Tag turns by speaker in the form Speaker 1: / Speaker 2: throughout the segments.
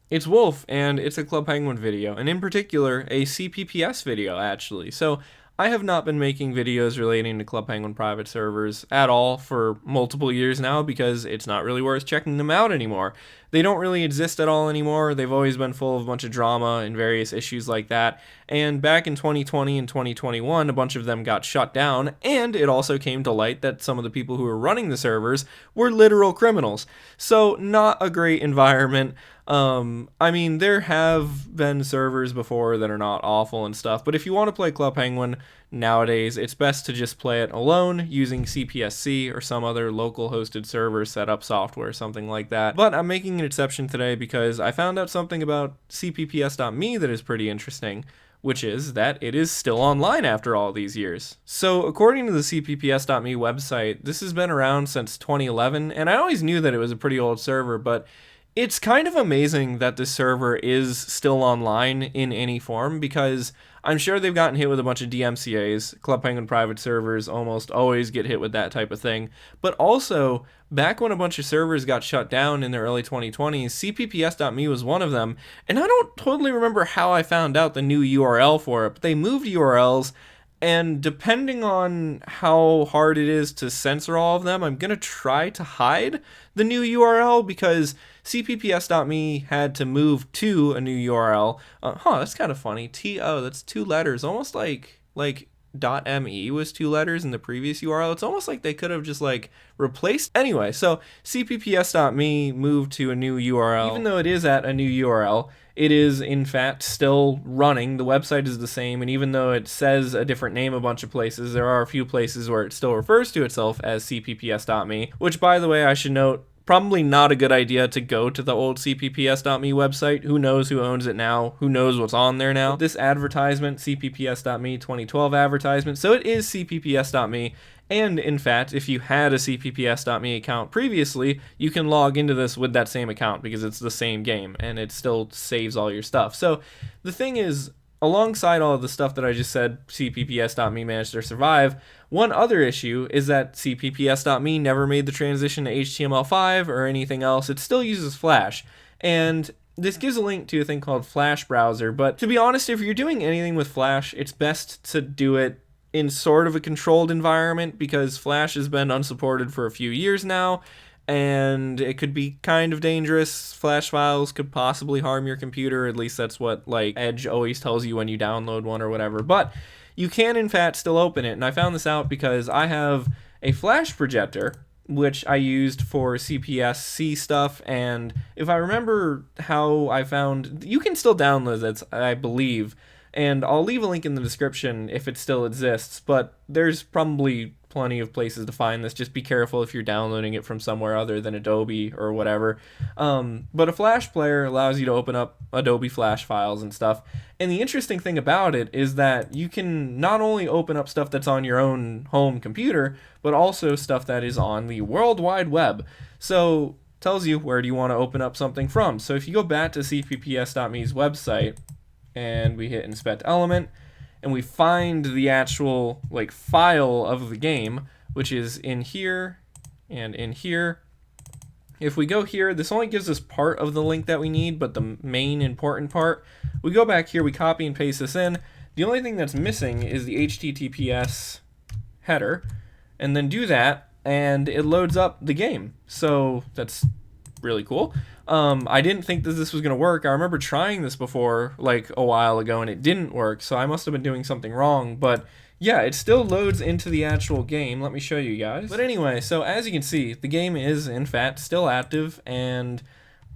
Speaker 1: It's Wulf, and it's a Club Penguin video, and in particular, a CPPS video, actually. So, I have not been making videos relating to Club Penguin private servers at all for multiple years now because it's not really worth checking them out anymore. They don't really exist at all anymore. They've always been full of a bunch of drama and various issues like that. And back in 2020 and 2021, a bunch of them got shut down, and it also came to light that some of the people who were running the servers were literal criminals. So, not a great environment. I mean, there have been servers before that are not awful and stuff, but if you want to play Club Penguin nowadays, it's best to just play it alone using CPPSe or some other local hosted server setup software, something like that. But I'm making an exception today because I found out something about CPPS.me that is pretty interesting, which is that it is still online after all these years. So according to the CPPS.me website, this has been around since 2011, and I always knew that it was a pretty old server, but it's kind of amazing that this server is still online in any form because I'm sure they've gotten hit with a bunch of DMCAs. Club Penguin private servers almost always get hit with that type of thing. But also, back when a bunch of servers got shut down in the early 2020s, CPPS.me was one of them. And I don't totally remember how I found out the new URL for it, but they moved URLs. And depending on how hard it is to censor all of them, I'm going to try to hide the new URL because CPPS.me had to move to a new URL. That's kind of funny. TO, that's two letters, almost like .me was two letters in the previous URL. It's almost like they could have just like replaced. Anyway, so CPPS.me moved to a new URL. Even though it is at a new URL, it is in fact still running. The website is the same, and even though it says a different name a bunch of places, there are a few places where it still refers to itself as CPPS.me, which, by the way, I should note, probably not a good idea to go to the old CPPS.me website. Who knows who owns it now? Who knows what's on there now? This advertisement, CPPS.me 2012 advertisement, so it is CPPS.me. And in fact, if you had a CPPS.me account previously, you can log into this with that same account because it's the same game and it still saves all your stuff. So the thing is, alongside all of the stuff that I just said, CPPS.me managed to survive, one other issue is that CPPS.me never made the transition to HTML5 or anything else. It still uses Flash. And this gives a link to a thing called Flash Browser, but to be honest, if you're doing anything with Flash, it's best to do it in sort of a controlled environment because Flash has been unsupported for a few years now, and it could be kind of dangerous. Flash files could possibly harm your computer, at least that's what like Edge always tells you when you download one or whatever, but you can in fact still open it, and I found this out because I have a Flash projector which I used for CPPSe stuff, and if I remember how I found, you can still download it, I believe, and I'll leave a link in the description if it still exists, but there's probably plenty of places to find this. Just be careful if you're downloading it from somewhere other than Adobe or whatever. But a Flash player allows you to open up Adobe Flash files and stuff. And the interesting thing about it is that you can not only open up stuff that's on your own home computer, but also stuff that is on the World Wide Web. So tells you where do you want to open up something from. So if you go back to CPPS.me's website, and we hit inspect element, and we find the actual like file of the game, which is in here and in here. If we go here, this only gives us part of the link that we need, but the main important part. We go back here, we copy and paste this in. The only thing that's missing is the HTTPS header, and then do that, and it loads up the game. So that's really cool. I didn't think that this was going to work. I remember trying this before, like a while ago, and it didn't work, so I must have been doing something wrong, but yeah, it still loads into the actual game. Let me show you guys. But anyway, so as you can see, the game is, in fact, still active, and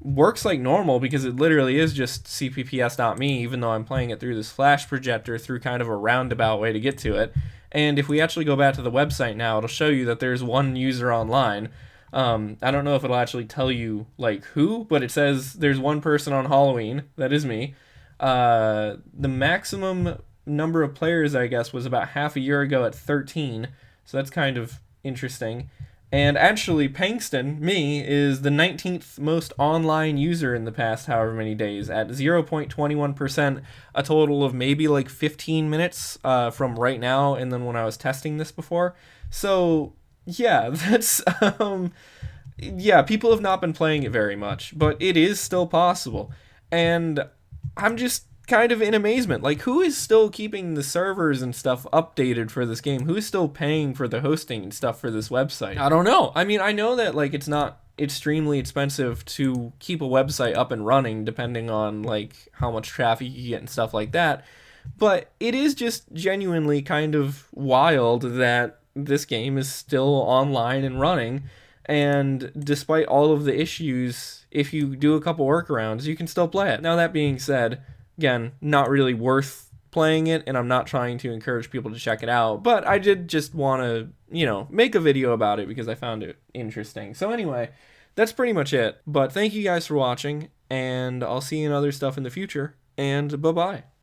Speaker 1: works like normal because it literally is just CPPS.me, even though I'm playing it through this Flash projector through kind of a roundabout way to get to it. And if we actually go back to the website now, it'll show you that there's one user online. I don't know if it'll actually tell you like who, but it says there's one person on Halloween. That is me. The maximum number of players, I guess, was about half a year ago at 13. So that's kind of interesting. And actually, Pangston, me, is the 19th most online user in the past however many days at 0.21%, a total of maybe like 15 minutes from right now and then when I was testing this before. So yeah, that's yeah, people have not been playing it very much, but it is still possible. And I'm just kind of in amazement. Like, who is still keeping the servers and stuff updated for this game? Who's still paying for the hosting and stuff for this website? I don't know. I mean, I know that, like, it's not extremely expensive to keep a website up and running, depending on, like, how much traffic you get and stuff like that. But it is just genuinely kind of wild that this game is still online and running. And despite all of the issues, if you do a couple workarounds, you can still play it. Now, that being said, again, not really worth playing it, and I'm not trying to encourage people to check it out, but I did just want to, make a video about it because I found it interesting. So anyway, that's pretty much it. But thank you guys for watching, and I'll see you in other stuff in the future, and bye-bye.